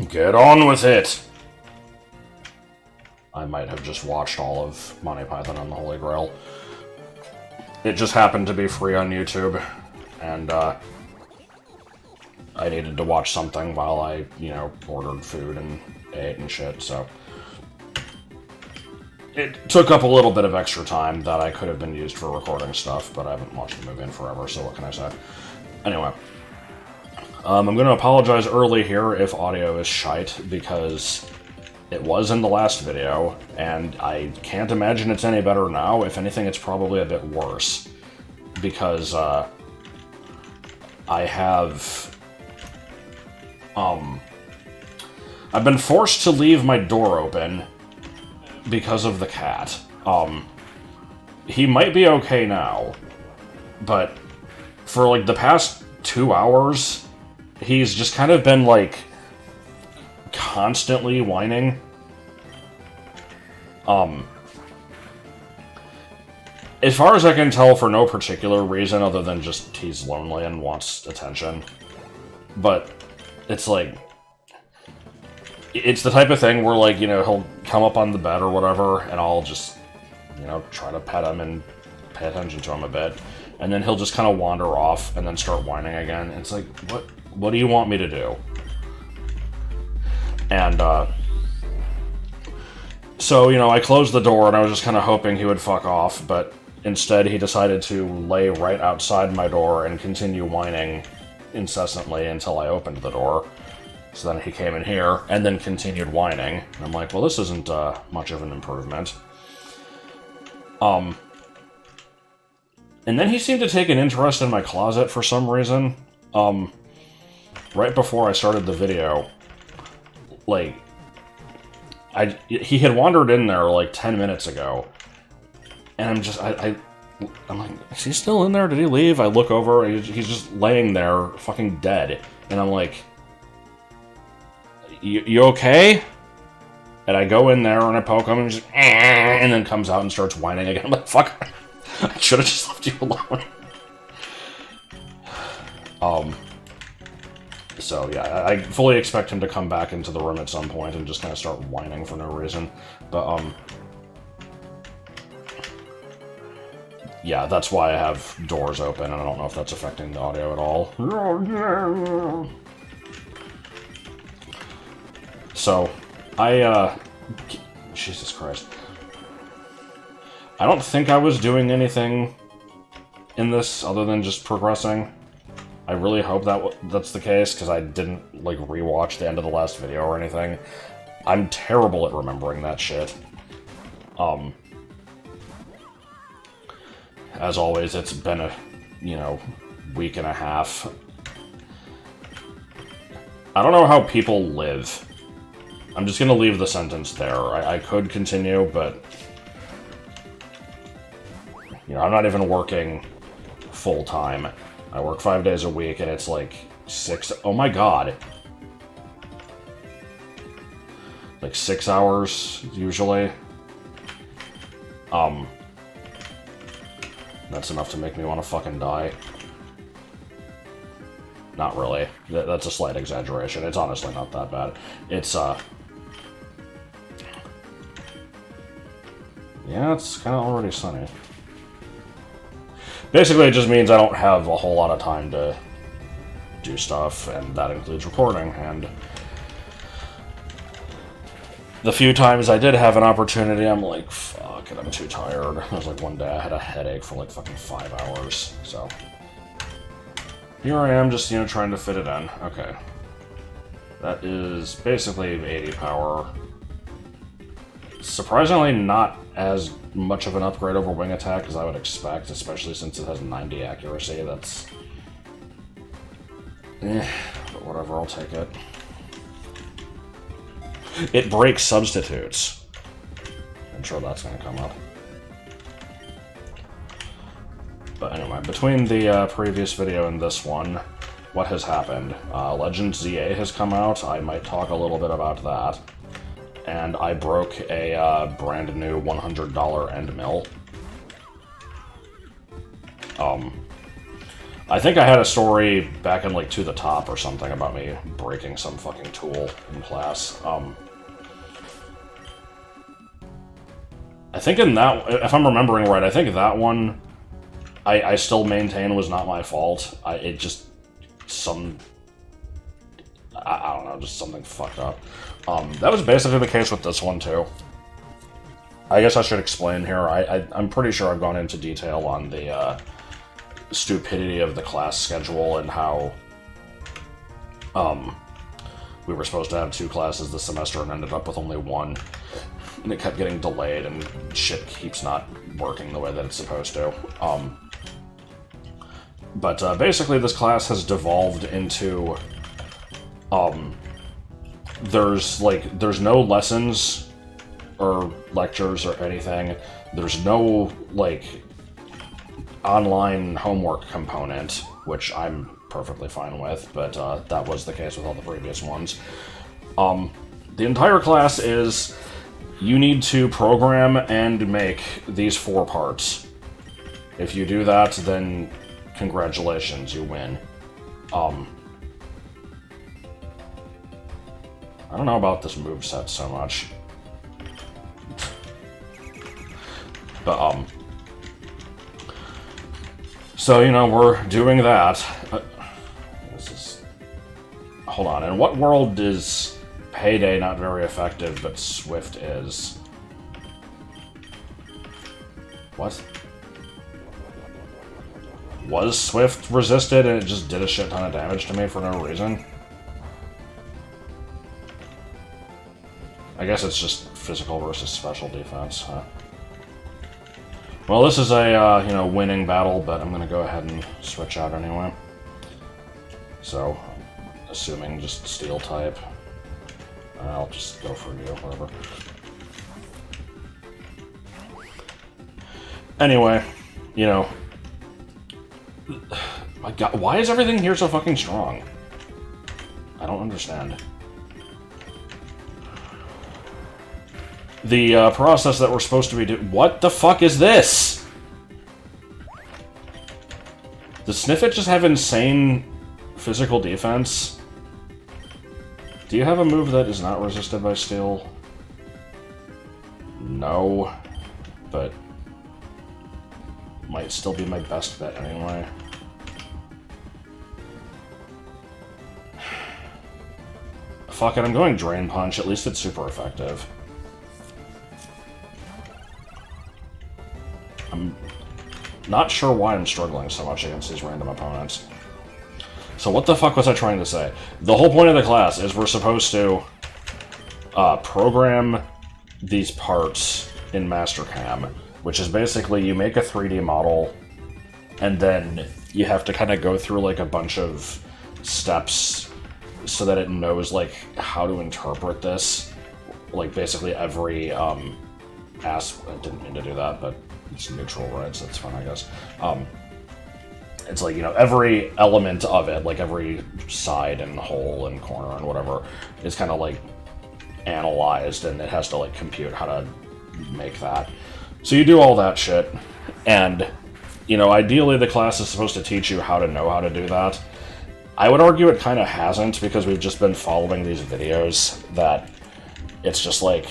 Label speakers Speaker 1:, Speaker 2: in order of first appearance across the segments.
Speaker 1: Get on with it! I might have just watched all of Monty Python and the Holy Grail. It just happened to be free on YouTube, and I needed to watch something while I, ordered food and ate and shit, so... It took up a little bit of extra time that I could have been used for recording stuff, but I haven't watched the movie in forever, so what can I say? Anyway. I'm going to apologize early here if audio is shite, because it was in the last video, and I can't imagine it's any better now. If anything, it's probably a bit worse, because I have... I've been forced to leave my door open because of the cat. He might be okay now, but for, like, the past 2 hours, he's just kind of been, like, constantly whining. As far as I can tell, for no particular reason other than just he's lonely and wants attention. But it's like... It's the type of thing where, like, he'll come up on the bed or whatever, and I'll just, try to pet him and pay attention to him a bit. And then he'll just kind of wander off and then start whining again. It's like, what do you want me to do? And, so, I closed the door and I was just kind of hoping he would fuck off, but instead he decided to lay right outside my door and continue whining incessantly until I opened the door. So then he came in here, and then continued whining. And I'm like, well, this isn't much of an improvement. And then he seemed to take an interest in my closet for some reason. Right before I started the video, like, he had wandered in there, like, 10 minutes ago. And I'm like, is he still in there? Did he leave? I look over, and he's just laying there, fucking dead. And I'm like... You okay? And I go in there and I poke him and just and then comes out and starts whining again. I'm like, fuck, I should have just left you alone. So yeah, I fully expect him to come back into the room at some point and just kind of start whining for no reason. But yeah, that's why I have doors open, and I don't know if that's affecting the audio at all. So, Jesus Christ. I don't think I was doing anything in this other than just progressing. I really hope that's the case, because I didn't, like, rewatch the end of the last video or anything. I'm terrible at remembering that shit. As always, it's been a, week and a half. I don't know how people live. I'm just gonna leave the sentence there. I could continue, but... I'm not even working full-time. I work 5 days a week, and it's like 6... Oh my god! Like 6 hours, usually. That's enough to make me want to fucking die. Not really. That's a slight exaggeration. It's honestly not that bad. It's, yeah, it's kind of already sunny. Basically, it just means I don't have a whole lot of time to do stuff, and that includes recording, and the few times I did have an opportunity, I'm like, fuck it, I'm too tired. There was like one day I had a headache for like fucking 5 hours, so... Here I am, just, trying to fit it in. Okay. That is basically 80 power. Surprisingly not as much of an upgrade over wing attack as I would expect, especially since it has 90 accuracy. That's... but whatever, I'll take it. It breaks substitutes. I'm sure that's gonna come up. But anyway, between the previous video and this one, what has happened? Legends ZA has come out. I might talk a little bit about that. And I broke a brand new $100 end mill. I think I had a story back in, like, To the Top or something about me breaking some fucking tool in class. I think in that, if I'm remembering right, I think that one, I still maintain was not my fault. It just, I don't know, just something fucked up. That was basically the case with this one, too. I guess I should explain here. I'm pretty sure I've gone into detail on the stupidity of the class schedule and how we were supposed to have 2 classes this semester and ended up with only 1. And it kept getting delayed and shit keeps not working the way that it's supposed to. But basically this class has devolved into... there's no lessons or lectures or anything. There's no, like, online homework component, which I'm perfectly fine with, but that was the case with all the previous ones. The entire class is, you need to program and make these 4 parts. If you do that, then congratulations, you win. I don't know about this moveset so much. But, so, you know, we're doing that. Hold on, in what world is Payday not very effective, but Swift is? What? Was Swift resisted and it just did a shit ton of damage to me for no reason? I guess it's just physical versus special defense, huh? Well, this is a, you know, winning battle, but I'm gonna go ahead and switch out anyway. So, assuming just steel type. I'll just go for you, whatever. Anyway, you know... My god, why is everything here so fucking strong? I don't understand. The process that we're supposed to be doing... What the fuck is this? Does Sniffit just have insane physical defense? Do you have a move that is not resisted by steel? No. But... might still be my best bet anyway. Fuck it, I'm going Drain Punch. At least it's super effective. I'm not sure why I'm struggling so much against these random opponents. So what the fuck was I trying to say? The whole point of the class is we're supposed to program these parts in Mastercam, which is basically you make a 3D model, and then you have to kind of go through like a bunch of steps so that it knows like how to interpret this. Like basically every I didn't mean to do that, but it's neutral, right? So that's fine, I guess. It's like, you know, every element of it, like every side and hole and corner and whatever, is kind of like analyzed, and it has to like compute how to make that. So you do all that shit, and, you know, ideally the class is supposed to teach you how to know how to do that. I would argue it kind of hasn't, because we've just been following these videos that it's just like,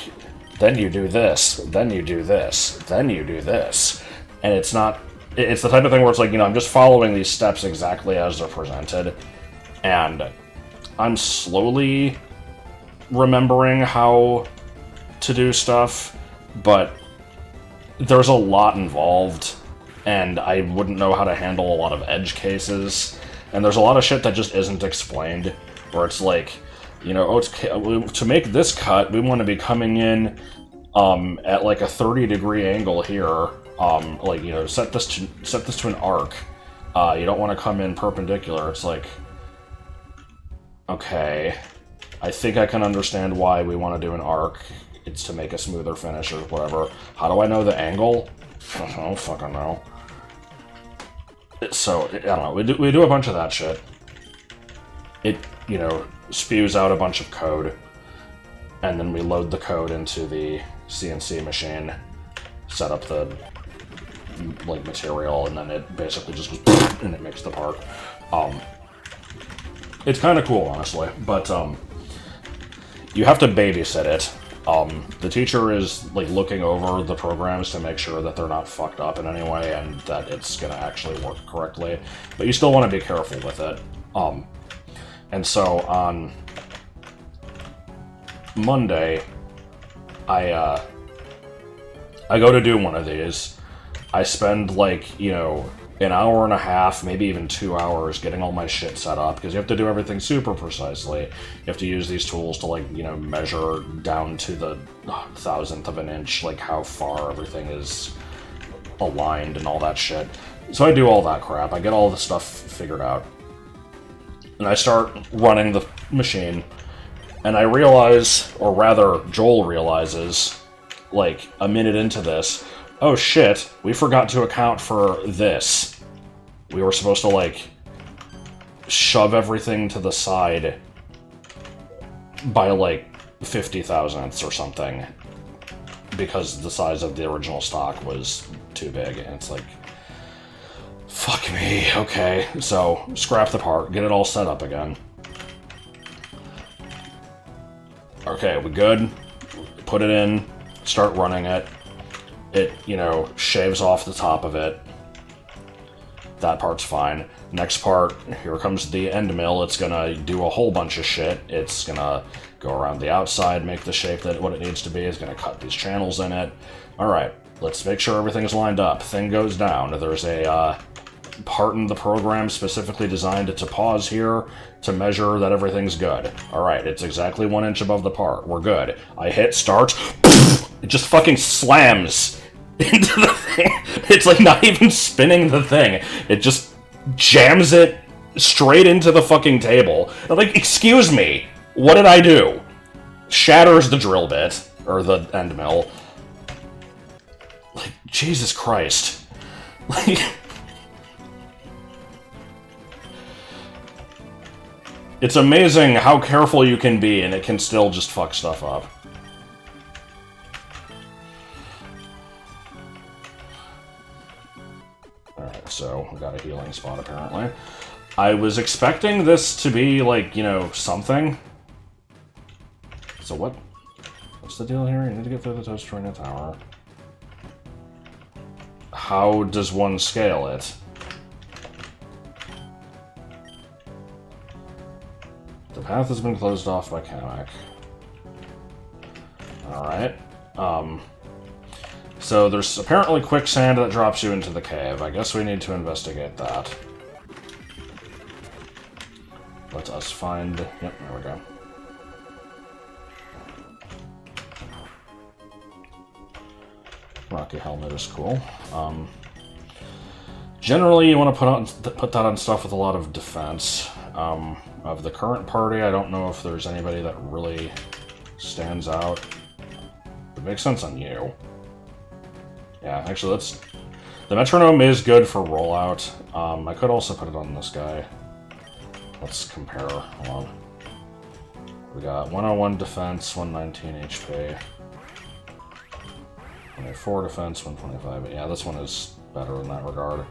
Speaker 1: then you do this, then you do this, then you do this. And it's not... It's the type of thing where it's like, you know, I'm just following these steps exactly as they're presented, and I'm slowly remembering how to do stuff, but there's a lot involved, and I wouldn't know how to handle a lot of edge cases, and there's a lot of shit that just isn't explained, where it's like, you know, oh, to make this cut, we want to be coming in at like a 30-degree angle here. Like, you know, set this to an arc. You don't want to come in perpendicular. It's like, okay, I think I can understand why we want to do an arc. It's to make a smoother finish or whatever. How do I know the angle? I don't fucking know. So, I don't know. We do a bunch of that shit. It, you know, spews out a bunch of code, and then we load the code into the CNC machine, set up the like, material, and then it basically just goes and it makes the part. It's kind of cool, honestly, but you have to babysit it. The teacher is, like, looking over the programs to make sure that they're not fucked up in any way and that it's gonna actually work correctly, but you still want to be careful with it. And so on Monday, I go to do one of these. I spend, like, you know, an hour and a half, maybe even 2 hours getting all my shit set up, because you have to do everything super precisely. You have to use these tools to, like, you know, measure down to the thousandth of an inch, like, how far everything is aligned and all that shit. So I do all that crap. I get all the stuff figured out. And I start running the machine, and I realize, or rather, Joel realizes, like, a minute into this, oh shit, we forgot to account for this. We were supposed to, like, shove everything to the side by, like, 50 thousandths or something, because the size of the original stock was too big, and it's like, fuck me, okay. So, scrap the part, get it all set up again. Okay, we good? Put it in, start running it. It, you know, shaves off the top of it. That part's fine. Next part, here comes the end mill. It's gonna do a whole bunch of shit. It's gonna go around the outside, make the shape that what it needs to be. It's gonna cut these channels in it. Alright, let's make sure everything's lined up. Thing goes down. There's a part in the program specifically designed to pause here to measure that everything's good. Alright, it's exactly 1 inch above the part. We're good. I hit start. It just fucking slams into the thing. It's like not even spinning the thing. It just jams it straight into the fucking table. I'm like, excuse me, what did I do? Shatters the drill bit, or the end mill. Like, Jesus Christ. Like, it's amazing how careful you can be, and it can still just fuck stuff up. Alright, so we got a healing spot, apparently. I was expecting this to be, like, you know, something. So what's the deal here? You need to get through the toast in a tower. How does one scale it? The path has been closed off by Kamek. Alright. So there's apparently quicksand that drops you into the cave. I guess we need to investigate that. Let us find... Yep, there we go. Rocky helmet is cool. Generally, you want to put that on stuff with a lot of defense. Of the current party, I don't know if there's anybody that really stands out. It makes sense on you. Yeah, actually, let's... The metronome is good for rollout. I could also put it on this guy. Let's compare. Hold on. We got 101 defense, 119 HP. 24 defense, 125. Yeah, this one is better in that regard.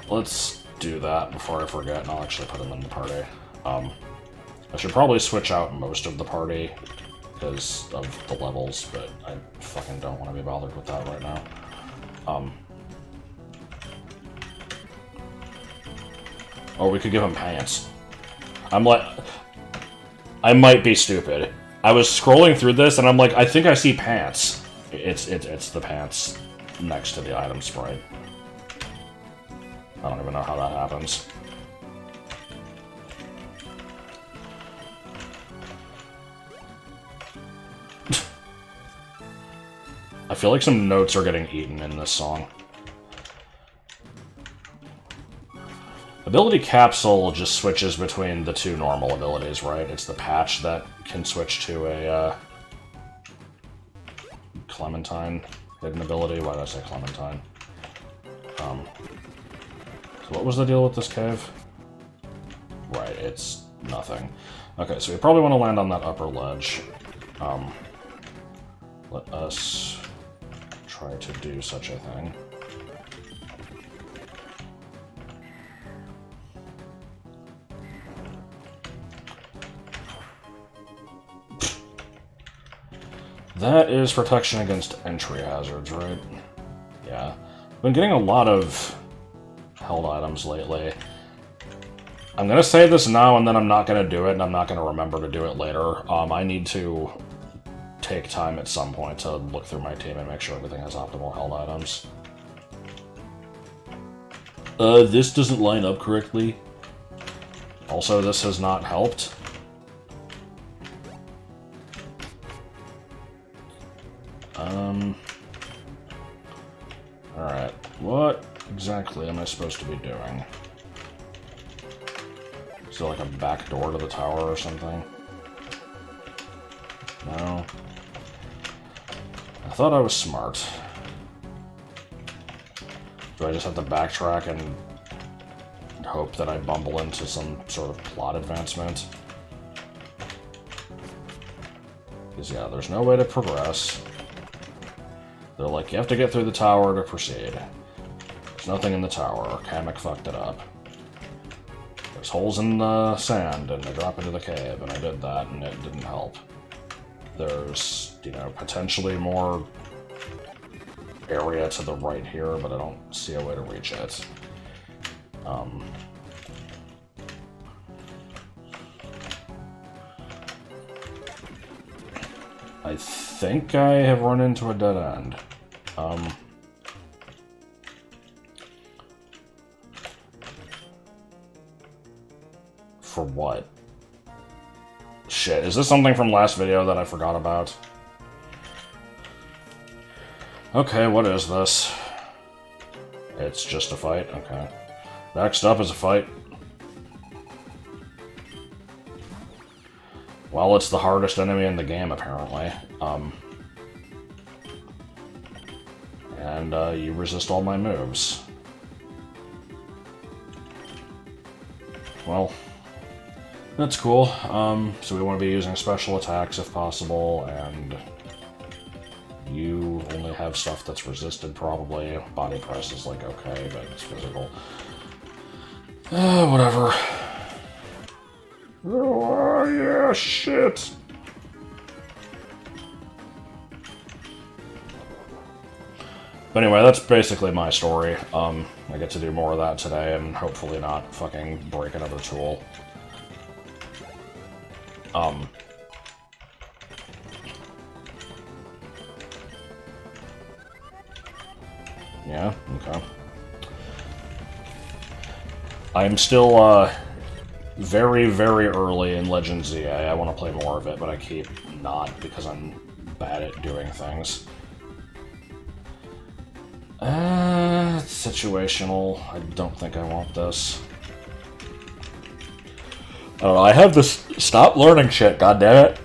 Speaker 1: Let's do that before I forget, and I'll actually put him in the party. I should probably switch out most of the party because of the levels, but I fucking don't want to be bothered with that right now. Or we could give him pants. I'm like... I might be stupid. I was scrolling through this, and I'm like, I think I see pants. It's the pants next to the item sprite. I don't even know how that happens. I feel like some notes are getting eaten in this song. Ability Capsule just switches between the two normal abilities, right? It's the patch that can switch to a Clementine hidden ability. Why did I say Clementine? So what was the deal with this cave? Right, it's nothing. Okay, so we probably want to land on that upper ledge. Let us try to do such a thing. That is protection against entry hazards, right? Yeah. Been getting a lot of held items lately. I'm gonna say this now, and then I'm not gonna do it, and I'm not gonna remember to do it later. I need to take time at some point to look through my team and make sure everything has optimal held items. This doesn't line up correctly. Also, this has not helped. Alright, what exactly am I supposed to be doing? Is there like a back door to the tower or something? No. I thought I was smart. Do I just have to backtrack and hope that I bumble into some sort of plot advancement? Because, yeah, there's no way to progress. They're like, you have to get through the tower to proceed. There's nothing in the tower. Kamek fucked it up. There's holes in the sand, and they drop into the cave, and I did that, and it didn't help. There's, you know, potentially more area to the right here, but I don't see a way to reach it. I think I have run into a dead end. For what? Shit, is this something from last video that I forgot about? Okay, what is this? It's just a fight? Okay. Next up is a fight. Well, it's the hardest enemy in the game, apparently. And you resist all my moves. Well, that's cool. So we want to be using special attacks if possible, and you only have stuff that's resisted, probably. Body press is like okay, but it's physical. Whatever. Oh, yeah, shit! But anyway, that's basically my story. I get to do more of that today, and hopefully not fucking break another tool. Yeah, okay. I'm still, very, very early in Legend ZA. I want to play more of it, but I keep not because I'm bad at doing things. It's situational. I don't think I want this. I don't know, I have this... Stop learning shit, goddammit!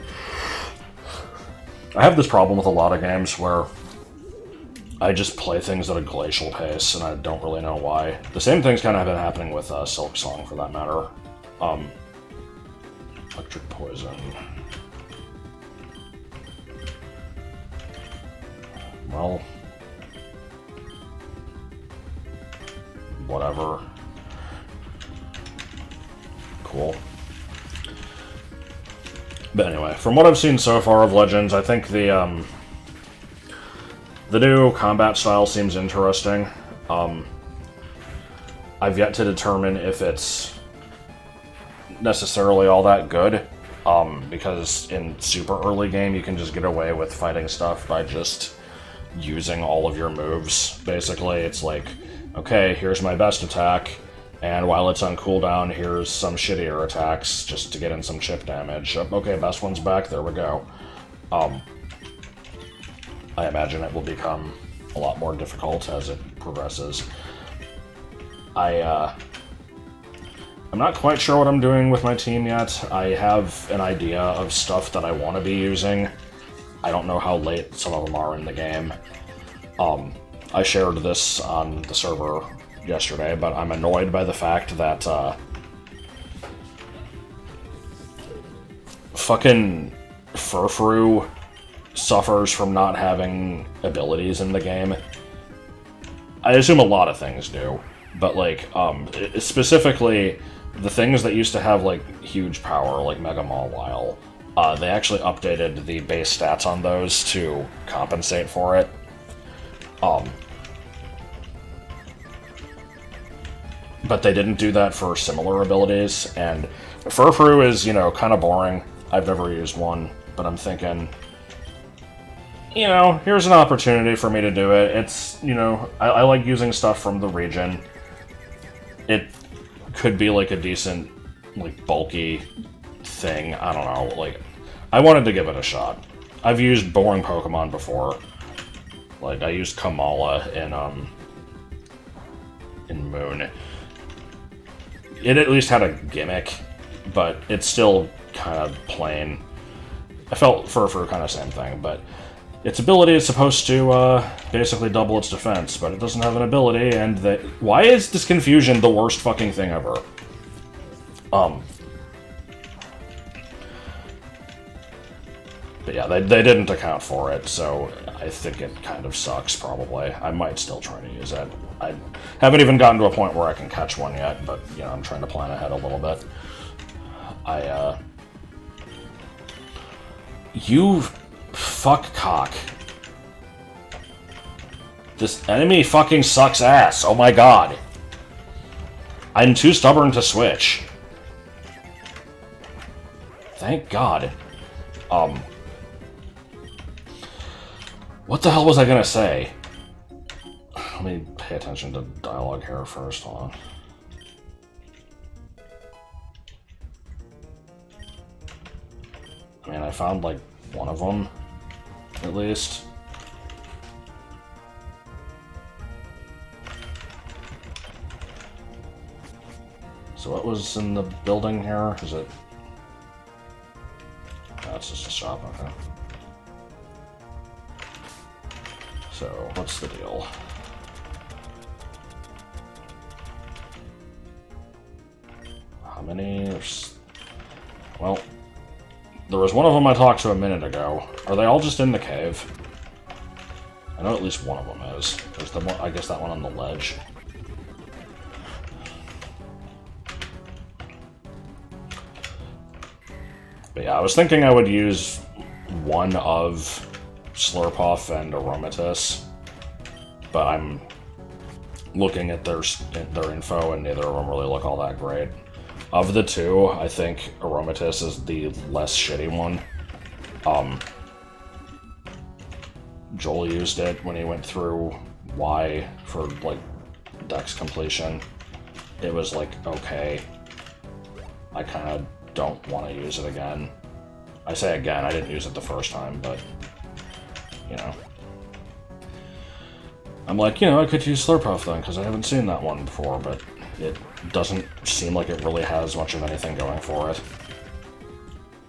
Speaker 1: I have this problem with a lot of games where I just play things at a glacial pace, and I don't really know why. The same thing's kind of been happening with Silk Song, for that matter. Electric Poison. Well... whatever. Cool. But anyway, from what I've seen so far of Legends, I think the new combat style seems interesting. I've yet to determine if it's necessarily all that good, because in super early game you can just get away with fighting stuff by just using all of your moves. Basically, it's like, okay, here's my best attack, and while it's on cooldown, here's some shittier attacks just to get in some chip damage. Okay, best one's back, there we go. I imagine it will become a lot more difficult as it progresses. I'm not quite sure what I'm doing with my team yet. I have an idea of stuff that I want to be using. I don't know how late some of them are in the game. I shared this on the server yesterday, but I'm annoyed by the fact that, fucking Furfru suffers from not having abilities in the game. I assume a lot of things do, but, like, specifically, the things that used to have, like, huge power, like Mega Mawile, they actually updated the base stats on those to compensate for it. But they didn't do that for similar abilities, and Furfru is, you know, kind of boring. I've never used one, but I'm thinking, you know, here's an opportunity for me to do it. It's, you know, I like using stuff from the region. It could be, like, a decent, like, bulky thing. I don't know, like, I wanted to give it a shot. I've used boring Pokemon before. Like, I used Kamala in Moon. It at least had a gimmick, but it's still kind of plain. I felt Furfur kind of same thing, but its ability is supposed to basically double its defense, but it doesn't have an ability, and why is this confusion the worst fucking thing ever? But yeah, they didn't account for it, so I think it kind of sucks, probably. I might still try to use it. I haven't even gotten to a point where I can catch one yet, but, you know, I'm trying to plan ahead a little bit. You fuck cock. This enemy fucking sucks ass, oh my god. I'm too stubborn to switch. Thank god. What the hell was I gonna say? Let me pay attention to dialogue here first, hold on. I mean, I found, like, one of them, at least. So what was in the building here? Is it... Oh, it's just a shop, okay. So, what's the deal? How many? Well, there was one of them I talked to a minute ago. Are they all just in the cave? I know at least one of them is. There's the one, I guess that one on the ledge. But yeah, I was thinking I would use one of Slurpuff and Aromatisse, but I'm looking at their info, and neither of them really look all that great. Of the two, I think Aromatisse is the less shitty one. Joel used it when he went through Y for, like, Dex completion. It was, like, okay. I kind of don't want to use it again. I say again, I didn't use it the first time, but, you know. I'm like, you know, I could use Slurpuff then, because I haven't seen that one before, but it doesn't seem like it really has much of anything going for it.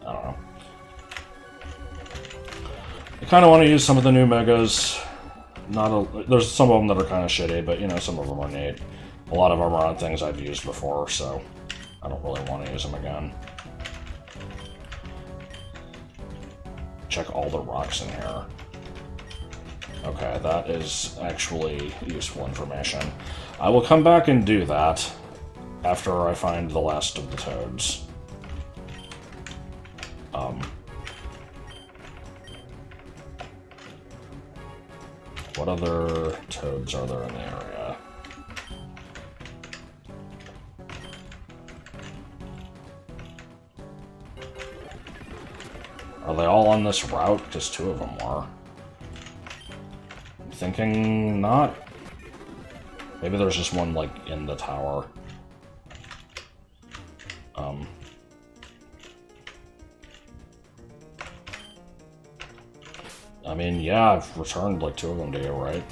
Speaker 1: I don't know. I kind of want to use some of the new Megas. There's some of them that are kind of shitty, but, you know, some of them are neat. A lot of them are on things I've used before, so I don't really want to use them again. Check all the rocks in here. Okay, that is actually useful information. I will come back and do that after I find the last of the toads. What other toads are there in the area? Are they all on this route? Because two of them are. I'm thinking not. Maybe there's just one, like, in the tower. I mean, yeah, I've returned, like, two of them to you, right?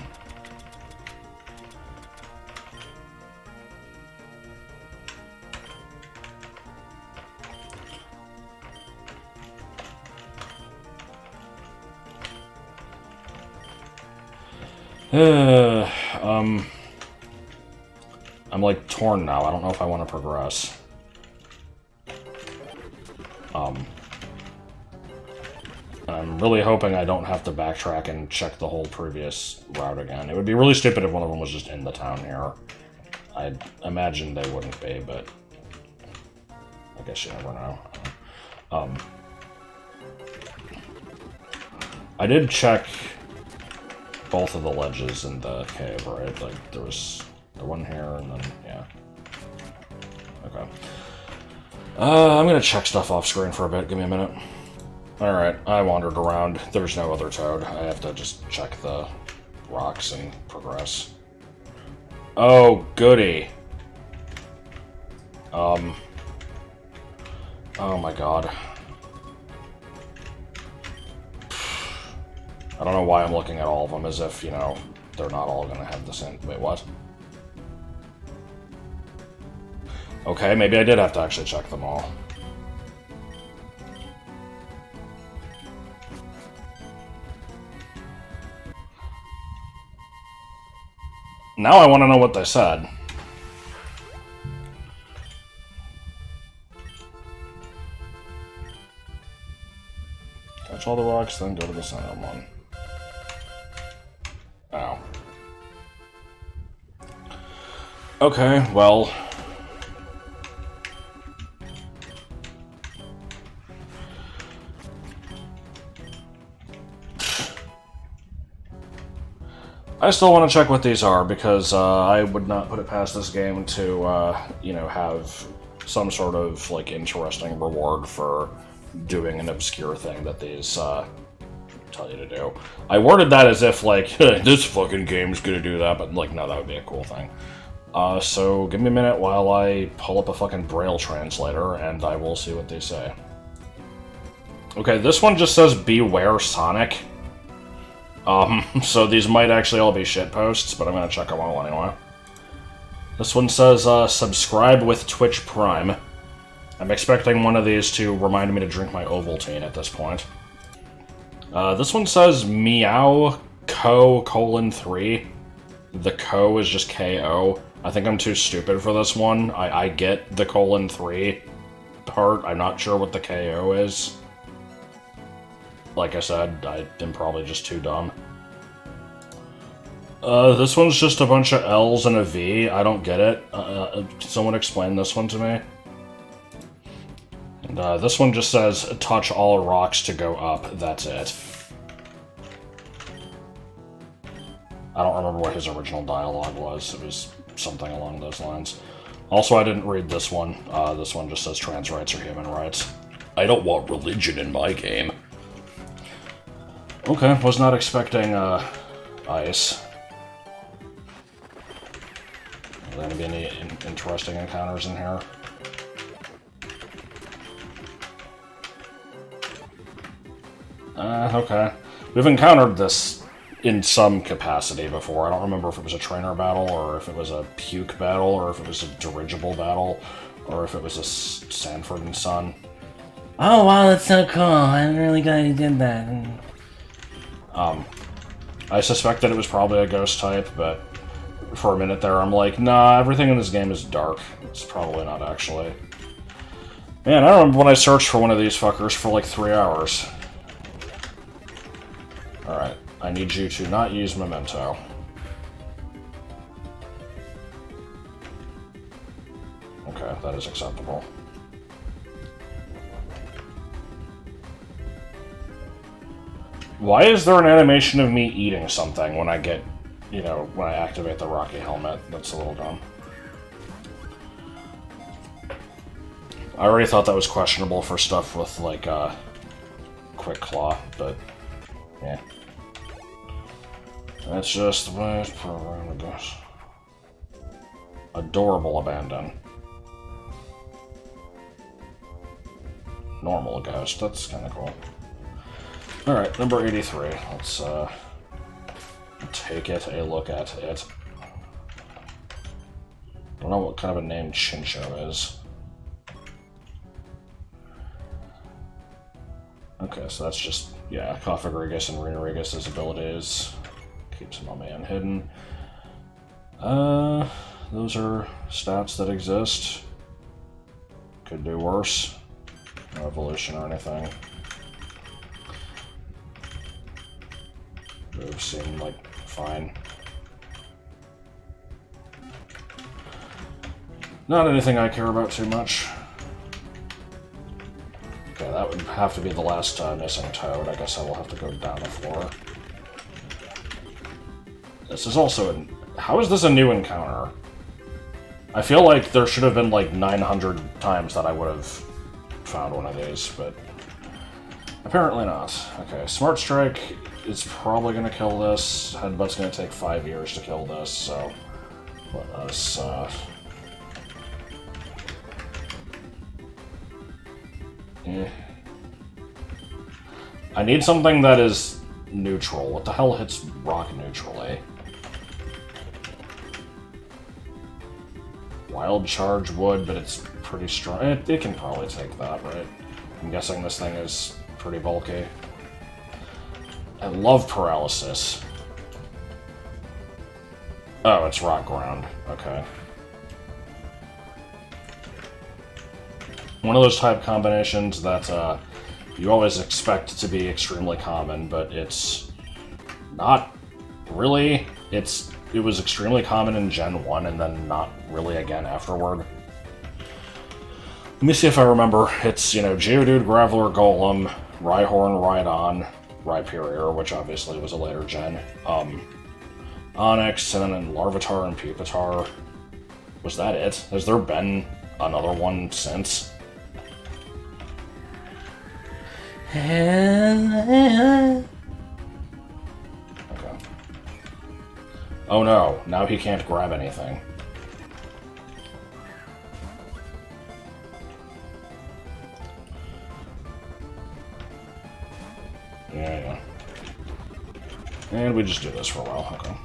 Speaker 1: I'm, like, torn now. I don't know if I want to progress. I'm really hoping I don't have to backtrack and check the whole previous route again. It would be really stupid if one of them was just in the town here. I imagine they wouldn't be, but I guess you never know. I did check both of the ledges in the cave, right? Like, there was the one here, and then, yeah. Okay. I'm gonna check stuff off screen for a bit. Give me a minute. Alright, I wandered around. There's no other toad. I have to just check the rocks and progress. Oh, goody. Oh my god. I don't know why I'm looking at all of them as if, you know, they're not all gonna have the same... Wait, what? Okay, maybe I did have to actually check them all. Now I want to know what they said. Catch all the rocks, then go to the center one. Ow. Okay, well... I still want to check what these are, because I would not put it past this game to, you know, have some sort of, like, interesting reward for doing an obscure thing that these, tell you to do. I worded that as if, like, this fucking game's gonna do that, but, like, no, that would be a cool thing. So give me a minute while I pull up a fucking Braille translator, and I will see what they say. Okay, this one just says, "Beware Sonic." So these might actually all be shitposts, but I'm gonna check them all anyway. This one says, subscribe with Twitch Prime. I'm expecting one of these to remind me to drink my Ovaltine at this point. This one says, Meow Co: 3. The Co is just K-O. I think I'm too stupid for this one. I get the :3 part. I'm not sure what the K-O is. Like I said, I am probably just too dumb. This one's just a bunch of L's and a V. I don't get it. Can someone explain this one to me? And this one just says, touch all rocks to go up. That's it. I don't remember what his original dialogue was. It was something along those lines. Also, I didn't read this one. This one just says trans rights are human rights. I don't want religion in my game. Okay, was not expecting, ice. Are there gonna be any interesting encounters in here? Okay. We've encountered this in some capacity before. I don't remember if it was a trainer battle, or if it was a puke battle, or if it was a dirigible battle, or if it was a Sanford and Son.
Speaker 2: Oh wow, that's so cool. I'm really glad you did that.
Speaker 1: I suspect that it was probably a ghost type, but for a minute there I'm like, nah, everything in this game is dark. It's probably not actually. Man, I remember when I searched for one of these fuckers for like 3 hours. Alright, I need you to not use Memento. Okay, that is acceptable. Why is there an animation of me eating something when I get, you know, when I activate the Rocky helmet? That's a little dumb. I already thought that was questionable for stuff with, like, Quick Claw, but, yeah. That's just the way it's programmed, I guess. Adorable abandon. Normal ghost, that's kinda cool. Alright, number 83. Let's, take a look at it. I don't know what kind of a name Chincho is. Okay, so that's just, yeah, Coffagrigus and Renarigus' abilities. Keeps him on man hidden. Those are stats that exist. Could do worse. No evolution or anything. Moves seem like fine. Not anything I care about too much. Okay, that would have to be the last missing toad. I guess I will have to go down the floor. This is also an... How is this a new encounter? I feel like there should have been like 900 times that I would have found one of these, but apparently not. Okay, Smart Strike is probably going to kill this. Headbutt's going to take 5 years to kill this, so let us... I need something that is neutral. What the hell hits rock neutrally? Wild Charge would, but it's pretty strong. It can probably take that, right? I'm guessing this thing is pretty bulky. I love Paralysis. Oh, it's Rock Ground. Okay. One of those type combinations that you always expect to be extremely common, but it's not really. It was extremely common in Gen 1 and then not really again afterward. Let me see if I remember. It's, you know, Geodude, Graveler, Golem, Rhyhorn, Rhydon, Rhyperior, which obviously was a later gen, Onyx, and then Larvitar and Pupitar. Was that it? Has there been another one since? Okay. Oh no, now he can't grab anything. Yeah. And we just do this for a while, okay.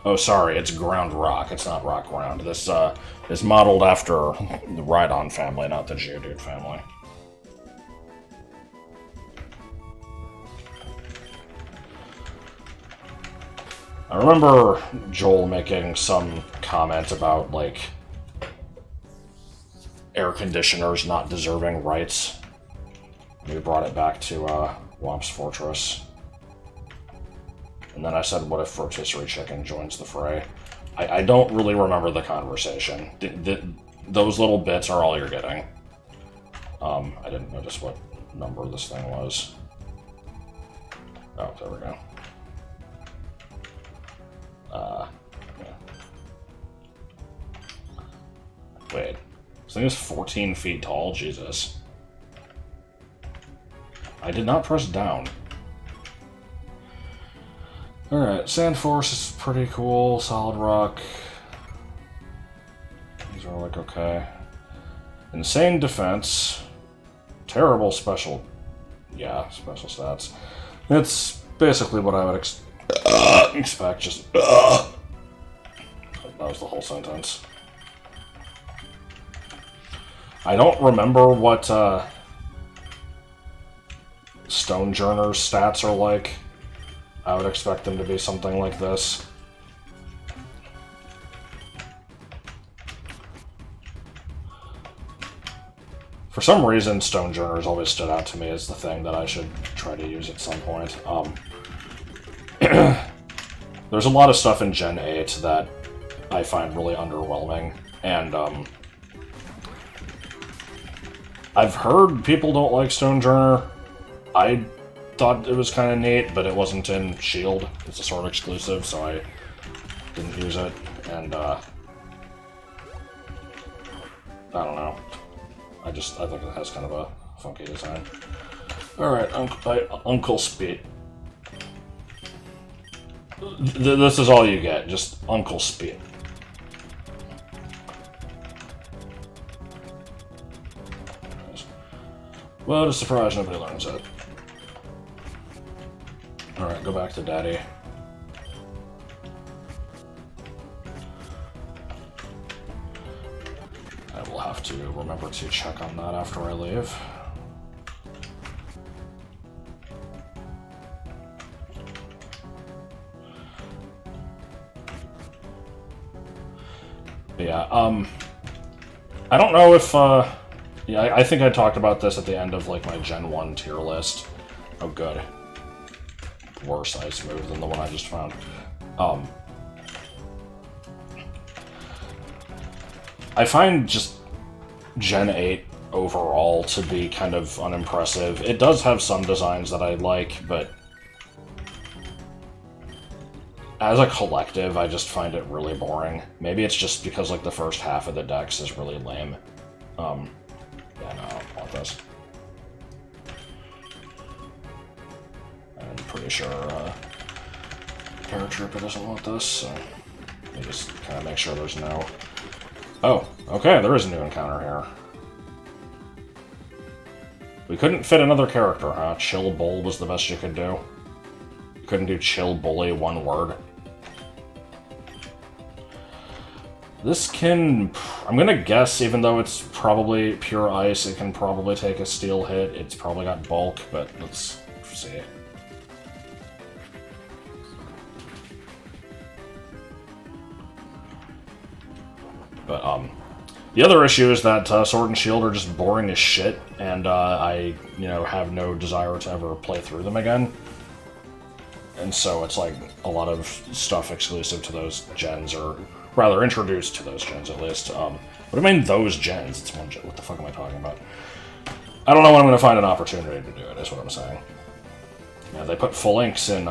Speaker 1: Oh, sorry, it's ground rock. It's not rock ground. This is modeled after the Rhydon family, not the Geodude family. I remember Joel making some comment about, like, air conditioners not deserving rights. We brought it back to Womp's Fortress. And then I said, what if Rotisserie Chicken joins the fray? I don't really remember the conversation. Those little bits are all you're getting. I didn't notice what number this thing was. Oh, there we go. Yeah. Wait. This thing is 14 feet tall? Jesus. I did not press down. Alright, Sand Force is pretty cool. Solid Rock. These are like okay. Insane Defense. Terrible special... Yeah, special stats. It's basically what I would expect, just... That was the whole sentence. I don't remember what Stonejourner's stats are like. I would expect them to be something like this. For some reason, Stonejourner's always stood out to me as the thing that I should try to use at some point. There's a lot of stuff in Gen 8 that I find really underwhelming, and I've heard people don't like Stonejourner. I thought it was kind of neat, but it wasn't in Shield. It's a sword exclusive, so I didn't use it, and I don't know. I think it has kind of a funky design. Alright, Uncle Speed. This is all you get, just Uncle Speed. Well, to surprise, nobody learns it. Alright, go back to Daddy. I will have to remember to check on that after I leave. Yeah, I don't know if, Yeah, I think I talked about this at the end of, like, my Gen 1 tier list. Oh, good. Worse ice move than the one I just found. I find just Gen 8 overall to be kind of unimpressive. It does have some designs that I like, but as a collective, I just find it really boring. Maybe it's just because, like, the first half of the decks is really lame. Yeah, no, I don't want this. I'm pretty sure, Paratrooper doesn't want this, so let me just kind of make sure there's no... Oh, okay, there is a new encounter here. We couldn't fit another character, huh? Chill Bull was the best you could do. You couldn't do Chill Bully one word. This can... I'm gonna guess, even though it's probably pure ice, it can probably take a steel hit. It's probably got bulk, but let's see. But, the other issue is that Sword and Shield are just boring as shit, and I, you know, have no desire to ever play through them again. And so it's like a lot of stuff exclusive to those gens, or rather introduced to those gens at least. What do I mean those gens? It's one gen. What the fuck am I talking about? I don't know when I'm going to find an opportunity to do it, is what I'm saying. Yeah, they put full inks in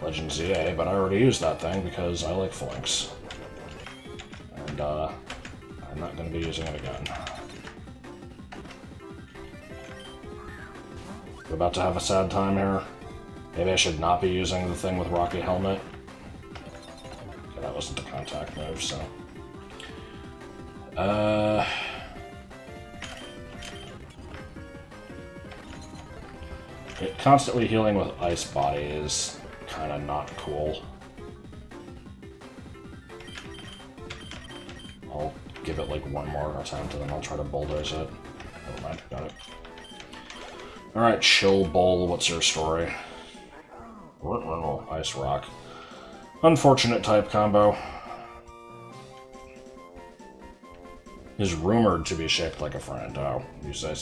Speaker 1: Legend ZA, but I already used that thing because I like full inks. And I'm not going to be using it again. We're about to have a sad time here. Maybe I should not be using the thing with Rocky Helmet. Okay, that wasn't the contact move, so... Constantly healing with Ice Body is kind of not cool. I'll give it like one more attempt and then I'll try to bulldoze it. Never mind, got it. Alright, Chill Bull, what's your story? Ice Rock. Unfortunate type combo. Is rumored to be shaped like a friend. Oh, you say.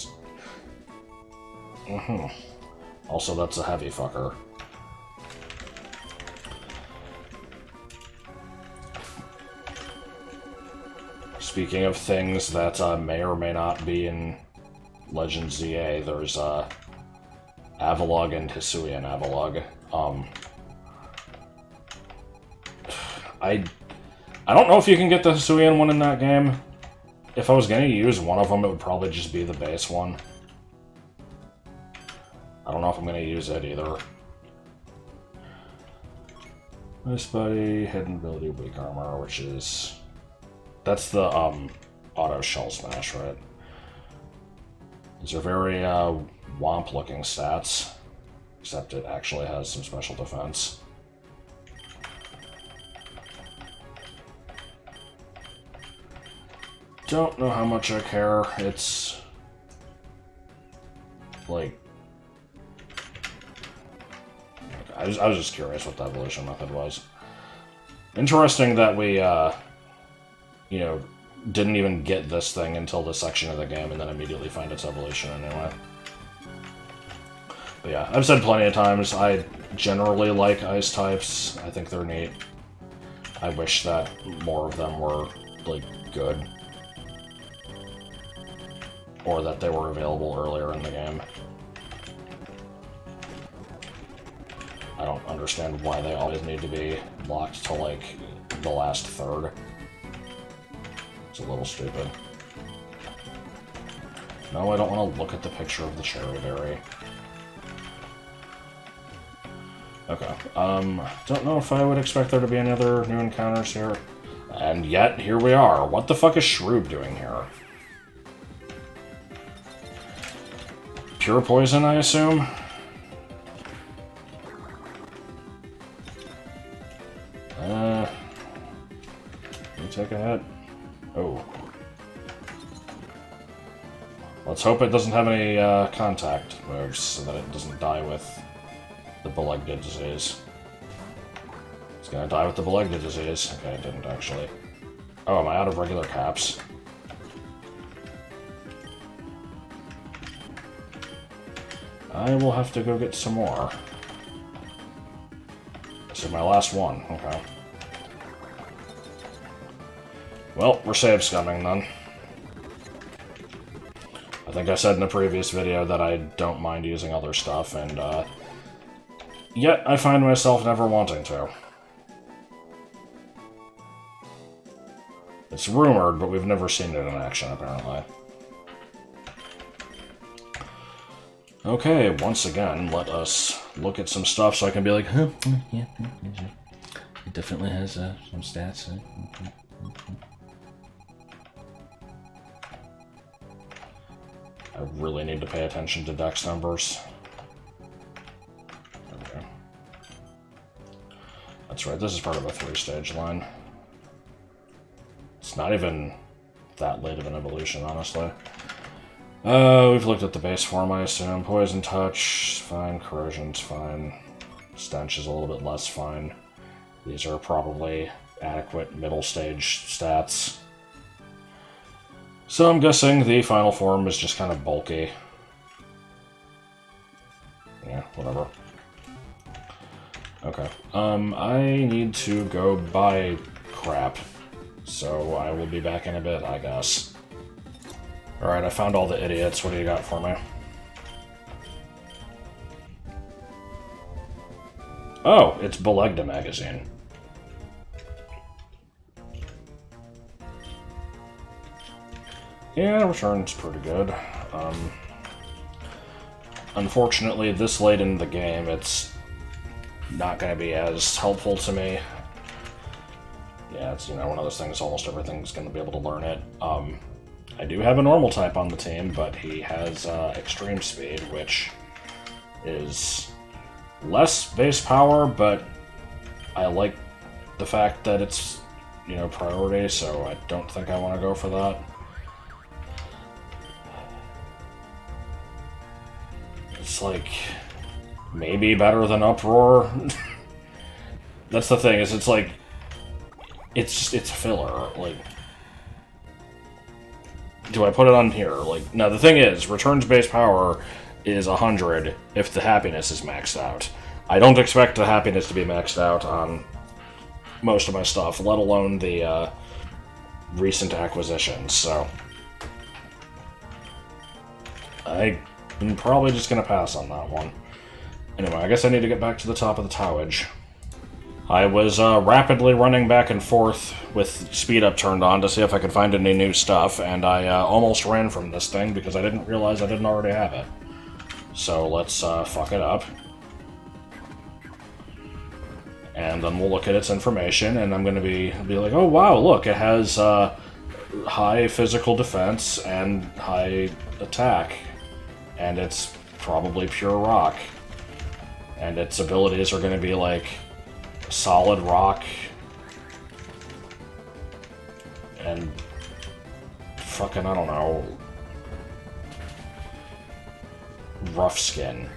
Speaker 1: Also, that's a heavy fucker. Speaking of things that may or may not be in Legend ZA, there's Avalog and Hisuian Avalog. I don't know if you can get the Hisuian one in that game. If I was going to use one of them, it would probably just be the base one. I don't know if I'm going to use it either. Ice Buddy, Hidden Ability, Weak Armor, which is... That's the auto Shell Smash, right? These are very womp-looking stats, except it actually has some special defense. Don't know how much I care. It's... like... I was just curious what the evolution method was. Interesting that we, you know, didn't even get this thing until this section of the game and then immediately find its evolution anyway. But yeah, I've said plenty of times, I generally like ice types. I think they're neat. I wish that more of them were, like, good. Or that they were available earlier in the game. I don't understand why they always need to be locked to, like, the last third. It's a little stupid. No, I don't want to look at the picture of the cherry berry. Okay, don't know if I would expect there to be any other new encounters here. And yet, here we are. What the fuck is Shroob doing here? Pure poison, I assume? Let me take a hit. Oh. Let's hope it doesn't have any contact moves so that it doesn't die with the Belegda disease. It's gonna die with the Belegda disease. Okay, it didn't actually. Oh, am I out of regular caps? I will have to go get some more. This is my last one, okay. Well, we're save scumming then. I think I said in a previous video that I don't mind using other stuff, and yet I find myself never wanting to. It's rumored, but we've never seen it in action, apparently. Okay, once again, let us look at some stuff so I can be like, huh,
Speaker 2: Yeah, it definitely has some stats.
Speaker 1: I really need to pay attention to dex numbers. Okay. That's right, this is part of a 3-stage line. It's not even that late of an evolution, honestly. We've looked at the base form, I assume. Poison Touch, fine. Corrosion's fine. Stench is a little bit less fine. These are probably adequate middle stage stats. So I'm guessing the final form is just kind of bulky. Yeah, whatever. Okay. I need to go buy crap. So I will be back in a bit, I guess. Alright, I found all the idiots. What do you got for me? Oh, it's Belegda magazine. Yeah, return's pretty good. Unfortunately, this late in the game, it's not going to be as helpful to me. Yeah, it's, you know, one of those things, almost everything's going to be able to learn it. I do have a normal type on the team, but he has extreme speed, which is less base power, but I like the fact that it's, you know, priority, so I don't think I want to go for that. It's like, maybe better than Uproar. That's the thing, is it's like, it's filler, like, do I put it on here? Like, no, the thing is, Return's base power is 100 if the happiness is maxed out. I don't expect the happiness to be maxed out on most of my stuff, let alone the recent acquisitions, so I'm probably just going to pass on that one. Anyway, I guess I need to get back to the top of the towage. I was rapidly running back and forth with speed up turned on to see if I could find any new stuff, and I almost ran from this thing because I didn't realize I didn't already have it. So let's fuck it up. And then we'll look at its information, and I'm going to be like, oh wow, look, it has high physical defense and high attack. And it's probably pure rock. And its abilities are going to be like solid rock and fucking, I don't know, rough skin.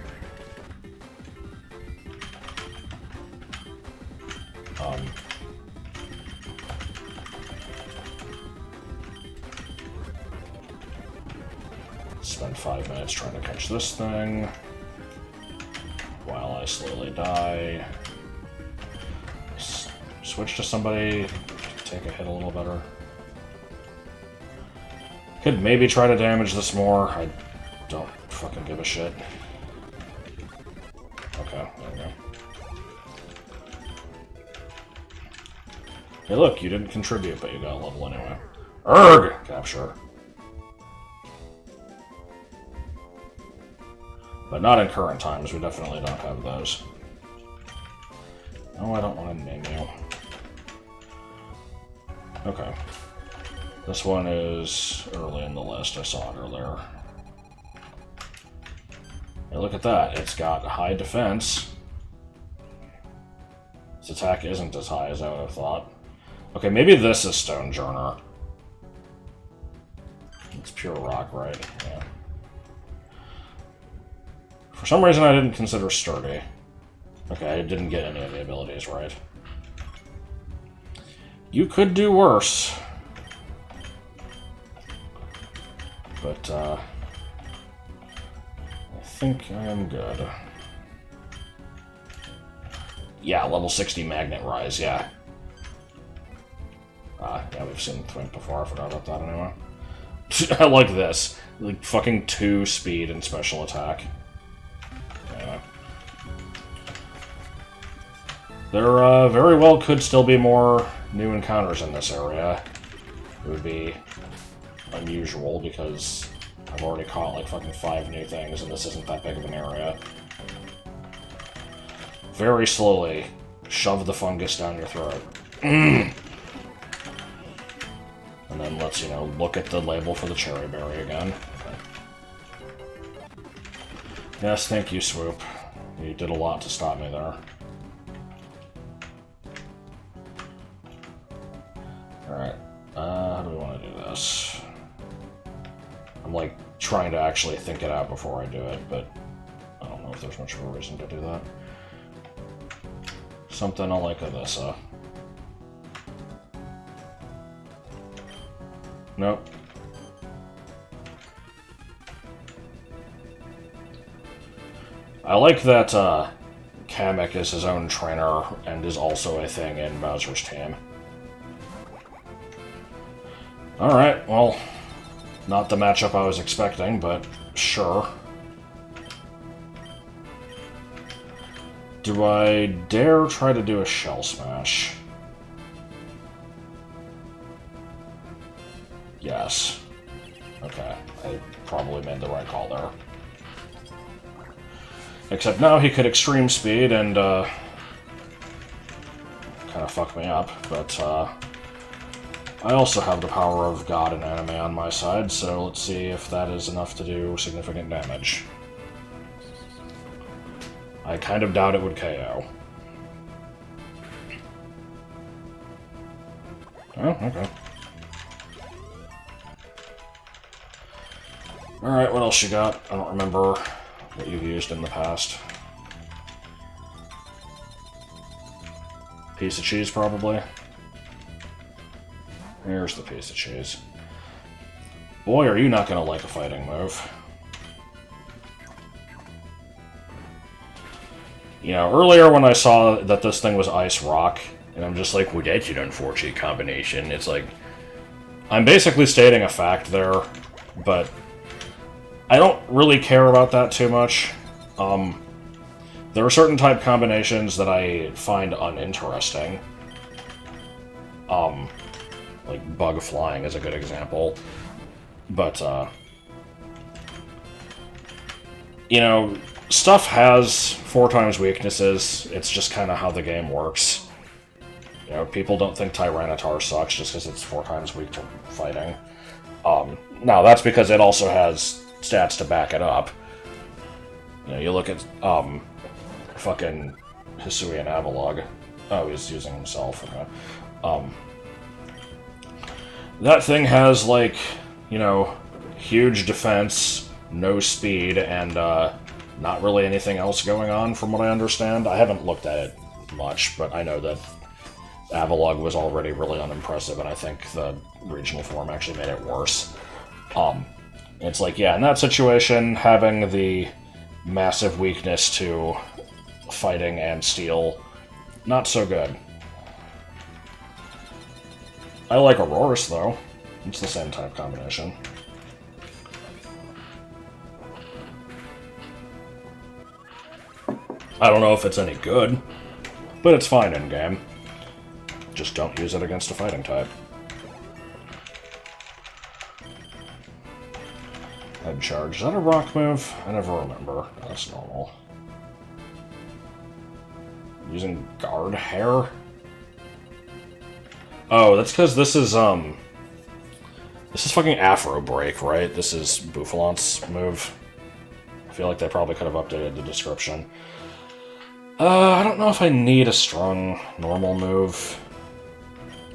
Speaker 1: Spend 5 minutes trying to catch this thing while I slowly die. Switch to somebody, take a hit a little better. Could maybe try to damage this more. I don't fucking give a shit. Okay, there we go. Hey look, you didn't contribute, but you got a level anyway. Urgh! Capture. But not in current times, we definitely don't have those. No, I don't want to name you. Okay. This one is early in the list, I saw it earlier. Hey, look at that, it's got high defense. Its attack isn't as high as I would have thought. Okay, maybe this is Stonejourner. It's pure rock, right? Yeah. For some reason I didn't consider Sturdy. Okay, I didn't get any of the abilities right. You could do worse. But, I think I am good. Yeah, level 60 Magnet Rise, yeah. Yeah, we've seen Twink before, I forgot about that anyway. I like this. Like, fucking 2 speed and special attack. Anyway. There, very well could still be more new encounters in this area. It would be unusual, because I've already caught, like, fucking 5 new things, and this isn't that big of an area. Very slowly, shove the fungus down your throat. And then let's, you know, look at the label for the cherry berry again. Okay. Yes, thank you, Swoop. You did a lot to stop me there. Alright, how do we want to do this? I'm, like, trying to actually think it out before I do it, but I don't know if there's much of a reason to do that. Something like Alyssa. Nope. I like that Kamek is his own trainer and is also a thing in Bowser's team. Alright, well, not the matchup I was expecting, but sure. Do I dare try to do a Shell Smash? Yes. Okay, I probably made the right call there. Except now he could Extreme Speed and, kind of fuck me up, but, I also have the power of God and anime on my side, so let's see if that is enough to do significant damage. I kind of doubt it would KO. Oh, okay. Alright, what else you got? I don't remember what you've used in the past. Piece of cheese, probably. Here's the piece of cheese. Boy, are you not gonna like a fighting move. You know, earlier when I saw that this thing was Ice Rock, and I'm just like, well, that's an unfortunate combination. It's like, I'm basically stating a fact there, but I don't really care about that too much. There are certain type combinations that I find uninteresting. Like bug flying is a good example. But, you know, stuff has 4 times weaknesses. It's just kind of how the game works. You know, people don't think Tyranitar sucks just because it's 4 times weak to fighting. Now, that's because it also has stats to back it up. You know, you look at, fucking Hisuian Avalog. Oh, he's using himself, okay. That thing has, like, you know, huge defense, no speed, and, not really anything else going on, from what I understand. I haven't looked at it much, but I know that Avalog was already really unimpressive, and I think the regional form actually made it worse. It's like, yeah, in that situation, having the massive weakness to fighting and steel, not so good. I like Aurorus, though. It's the same type combination. I don't know if it's any good, but it's fine in-game. Just don't use it against a fighting type. Head charge. Is that a rock move? I never remember. That's normal. Using guard hair? Oh, that's because this is fucking Afro Break, right? This is Bouffalant's move. I feel like they probably could have updated the description. I don't know if I need a strong normal move.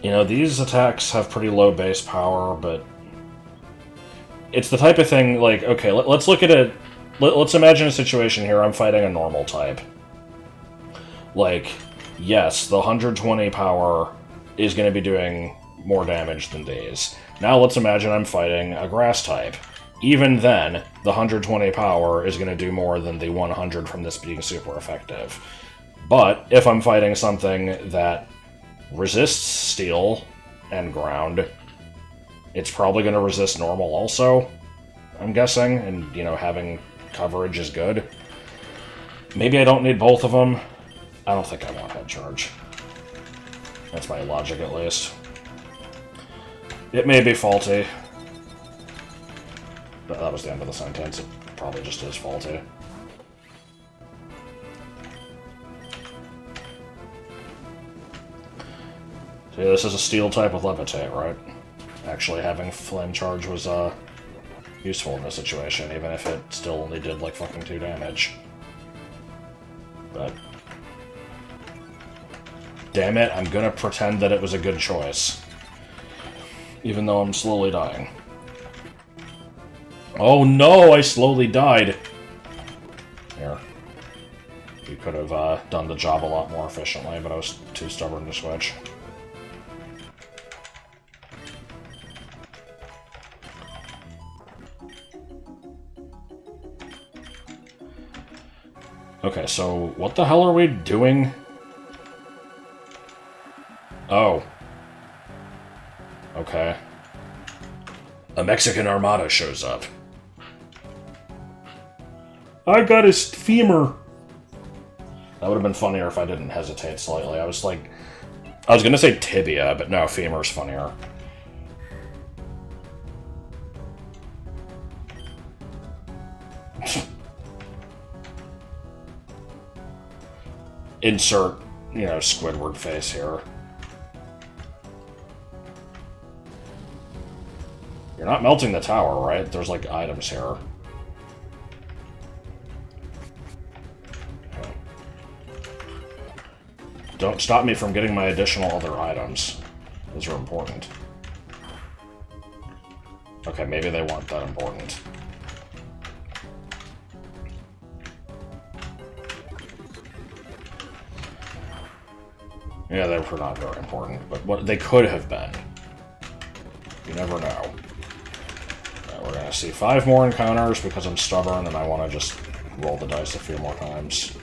Speaker 1: You know, these attacks have pretty low base power, but it's the type of thing, like, okay, let's look at it. Let's imagine a situation here. I'm fighting a normal type. Like, yes, the 120 power is going to be doing more damage than these. Now let's imagine I'm fighting a grass type. even then, the 120 power is going to do more than the 100 from this being super effective. But if I'm fighting something that resists steel and ground, it's probably going to resist normal also, I'm guessing, and, you know, having coverage is good. Maybe I don't need both of them. I don't think I want head charge. That's my logic, at least. It may be faulty. That was the end of the sentence. It probably just is faulty. See, this is a steel type with levitate, right? Actually, having flame charge was useful in this situation, even if it still only did like fucking 2 damage. But damn it, I'm gonna pretend that it was a good choice, even though I'm slowly dying. Oh no, I slowly died! Here. You could have done the job a lot more efficiently, but I was too stubborn to switch. Okay, so what the hell are we doing? Oh. Okay. A Mexican armada shows up. I got his femur! That would have been funnier if I didn't hesitate slightly. I was like... I was gonna say tibia, but no, femur's funnier. Insert, you know, Squidward face here. You're not melting the tower, right? There's, like, items here. Okay. Don't stop me from getting my additional other items. Those are important. Okay, maybe they weren't that important. Yeah, they were not very important, but what they could have been. You never know. Right, we're gonna see 5 more encounters because I'm stubborn and I want to just roll the dice a few more times.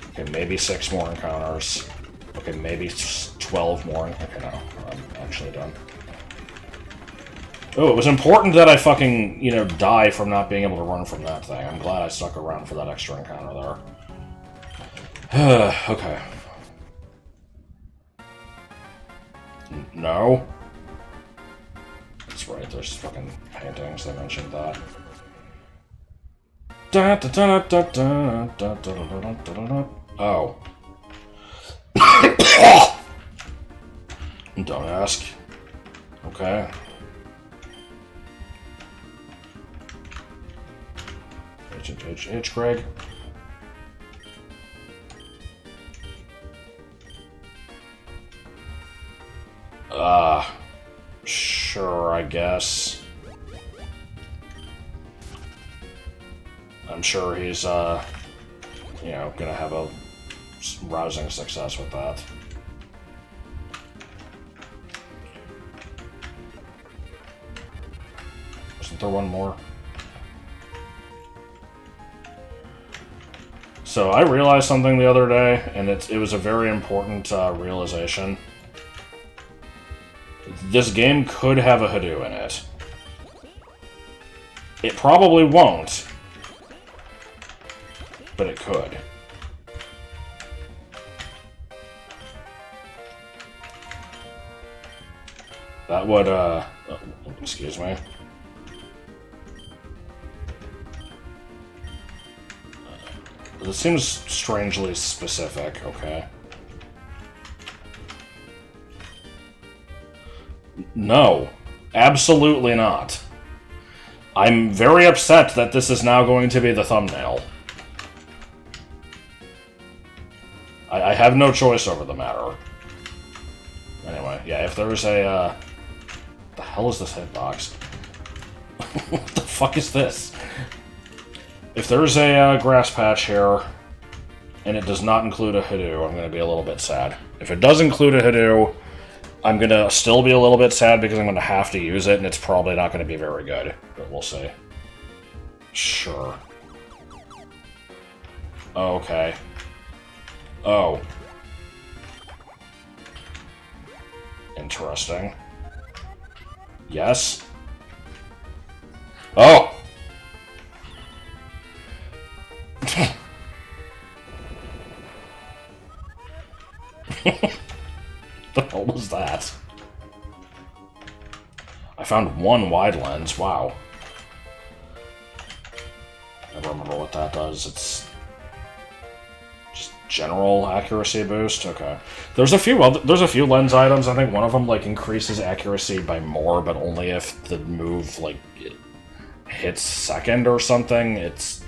Speaker 1: Okay, maybe 6 more encounters. Okay, maybe 12 more. Okay, no, I'm actually done. Oh, it was important that I fucking, you know, die from not being able to run from that thing. I'm glad I stuck around for that extra encounter there. Okay. No? That's right, there's fucking paintings that mentioned that. Oh. Don't ask. Okay. H, Craig. Sure, I guess. I'm sure he's, you know, gonna have a rousing success with that. Wasn't there one more? So I realized something the other day, and it was a very important realization. This game could have a Hadoo in it. It probably won't, but it could. That would, oh, excuse me. This seems strangely specific, okay. No, absolutely not. I'm very upset that this is now going to be the thumbnail. I have no choice over the matter. Anyway, yeah, if there's a, what the hell is this hitbox? What the fuck is this? If there's a grass patch here, and it does not include a Hadoo, I'm going to be a little bit sad. If it does include a Hadoo, I'm gonna still be a little bit sad because I'm gonna have to use it, and it's probably not gonna be very good. But we'll see. Sure. Okay. Oh. Interesting. Yes. Oh! The hell was that? I found one wide lens. Wow. I don't remember what that does. It's just general accuracy boost. Okay. There's a few lens items. I think one of them like increases accuracy by more, but only if the move like hits second or something. It's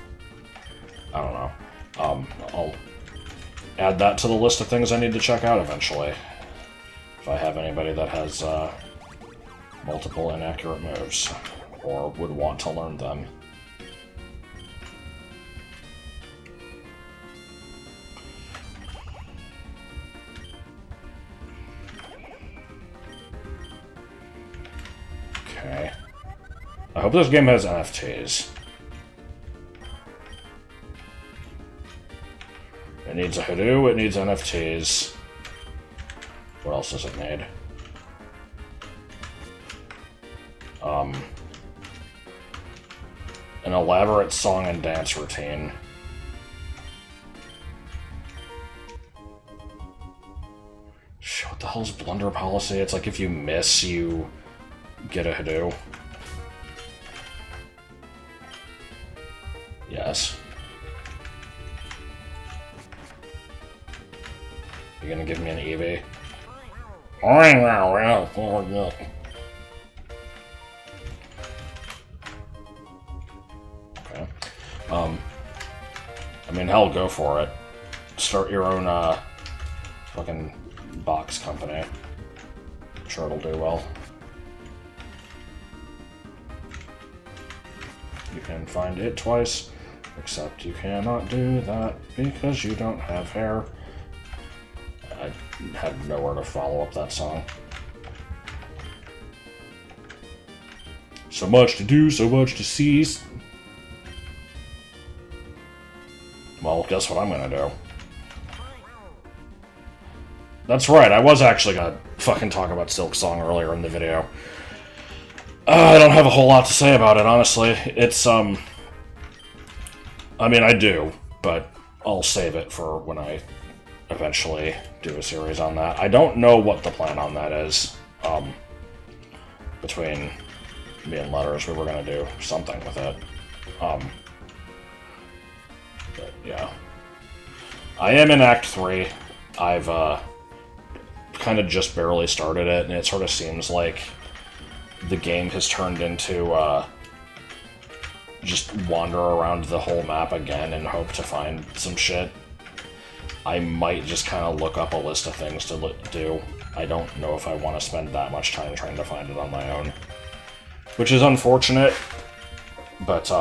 Speaker 1: I don't know. I'll add that to the list of things I need to check out eventually. If I have anybody that has multiple inaccurate moves, or would want to learn them. Okay. I hope this game has NFTs. It needs a Hoodoo, it needs NFTs. What else does it need? An elaborate song and dance routine. What the hell's blunder policy? It's like if you miss, you get a Hoodoo. Yes. You're gonna give me an Eevee? Okay. I mean, hell, go for it. Start your own, fucking box company. I'm sure it'll do well. You can find it twice, except you cannot do that because you don't have hair. I had nowhere to follow up that song. So much to do, so much to see. Well, guess what I'm gonna do? That's right, I was actually gonna fucking talk about Silk Song earlier in the video. I don't have a whole lot to say about it, honestly. It's, I mean, I do, but I'll save it for when I eventually do a series on that. I don't know what the plan on that is. Between me and Letters, we were gonna do something with it. But yeah. I am in Act 3. I've, kind of just barely started it, and it sort of seems like the game has turned into, just wander around the whole map again and hope to find some shit. I might just kind of look up a list of things to do. I don't know if I want to spend that much time trying to find it on my own. Which is unfortunate, but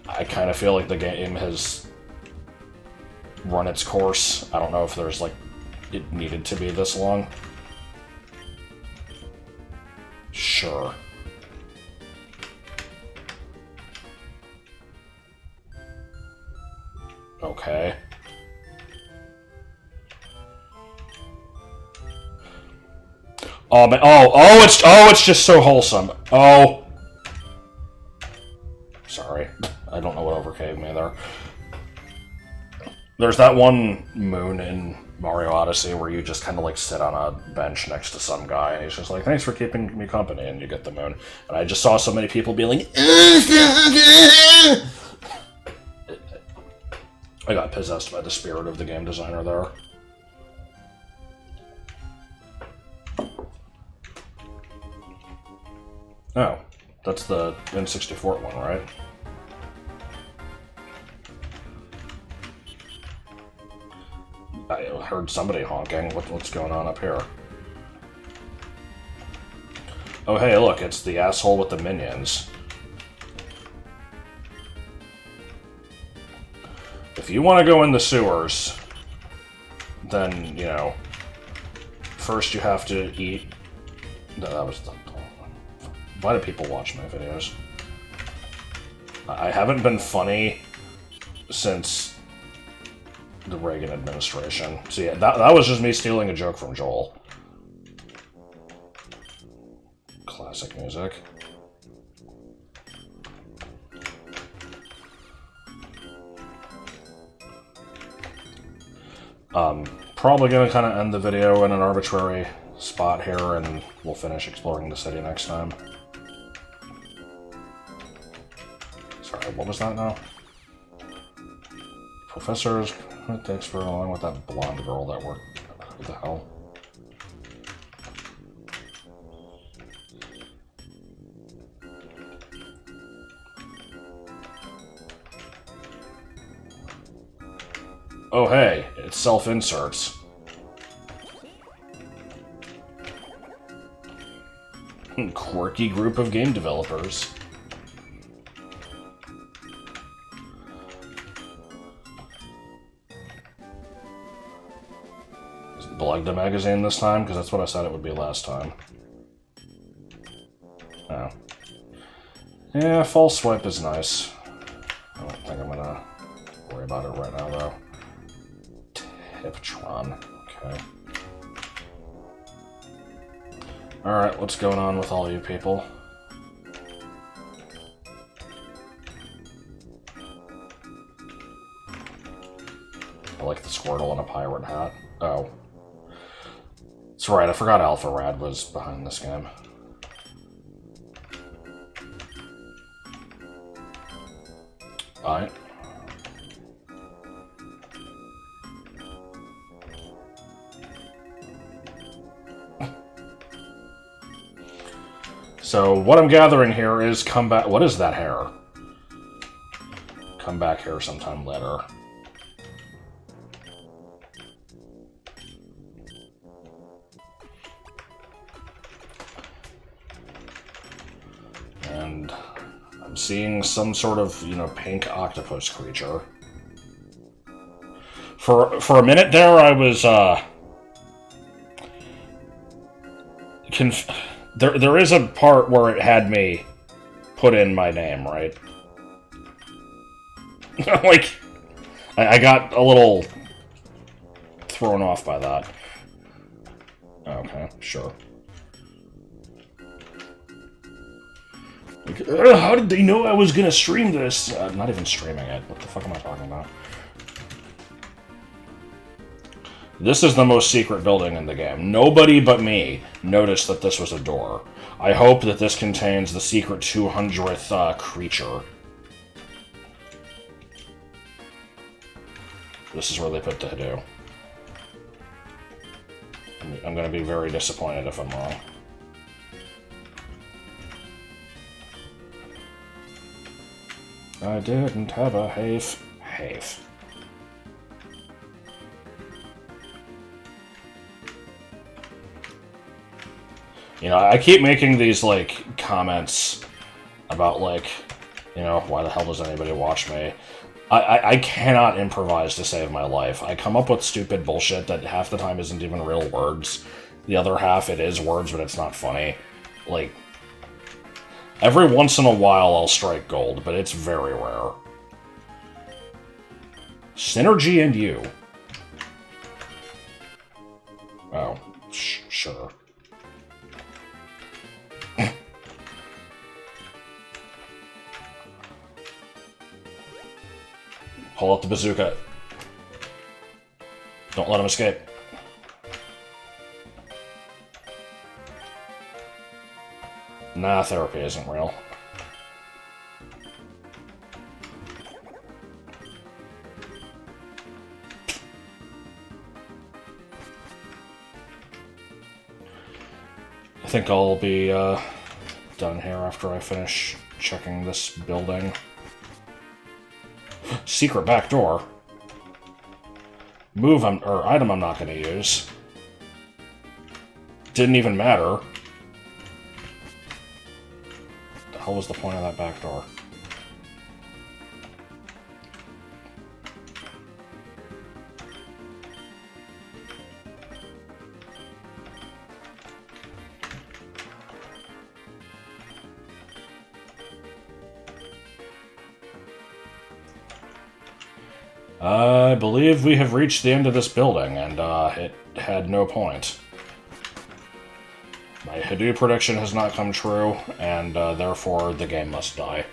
Speaker 1: I kind of feel like the game has run its course. I don't know if there's, like, it needed to be this long. Sure. Okay. Oh, man. It's just so wholesome. Oh. Sorry. I don't know what overcame me there. There's that one moon in Mario Odyssey where you just kind of like sit on a bench next to some guy and he's just like, thanks for keeping me company, and you get the moon. And I just saw so many people be like, I got possessed by the spirit of the game designer there. Oh, that's the N64 one, right? I heard somebody honking. What's going on up here? Oh, hey, look, it's the asshole with the minions. If you want to go in the sewers, then, you know, first you have to eat... No, that was the... Why do people watch my videos? I haven't been funny since the Reagan administration. So yeah, that was just me stealing a joke from Joel. Classic music. Probably gonna kind of end the video in an arbitrary spot here, and we'll finish exploring the city next time. Sorry, what was that now? Professors, thanks for along with that blonde girl that worked. What the hell? Oh hey, it self-inserts. Quirky group of game developers. Is it Belegda magazine this time? Because that's what I said it would be last time. Oh. Yeah, false swipe is nice. I don't think I'm gonna worry about it right now, though. Tiptron. Okay. Alright, what's going on with all you people? I like the Squirtle in a pirate hat. Oh. That's right, I forgot Alpha Rad was behind this game. Alright. So, what I'm gathering here is come back... What is that hair? Come back here sometime later. And I'm seeing some sort of, you know, pink octopus creature. For a minute there, I was, There is a part where it had me put in my name, right? Like, I got a little thrown off by that. Okay, sure. Like, how did they know I was gonna stream this? Not even streaming it. What the fuck am I talking about? This is the most secret building in the game. Nobody but me noticed that this was a door. I hope that this contains the secret 200th creature. This is where they put the Hidoo. I'm going to be very disappointed if I'm wrong. I didn't have a hafe. You know, I keep making these, like, comments about, like, you know, why the hell does anybody watch me? I cannot improvise to save my life. I come up with stupid bullshit that half the time isn't even real words. The other half, it is words, but it's not funny. Like, every once in a while I'll strike gold, but it's very rare. Synergy and you. Oh, sure. Pull out the bazooka. Don't let him escape. Nah, therapy isn't real. I think I'll be done here after I finish checking this building. Secret back door. Move or item I'm not going to use. Didn't even matter. The hell was the point of that back door? I believe we have reached the end of this building, and it had no point. My Hadoop prediction has not come true, and therefore the game must die.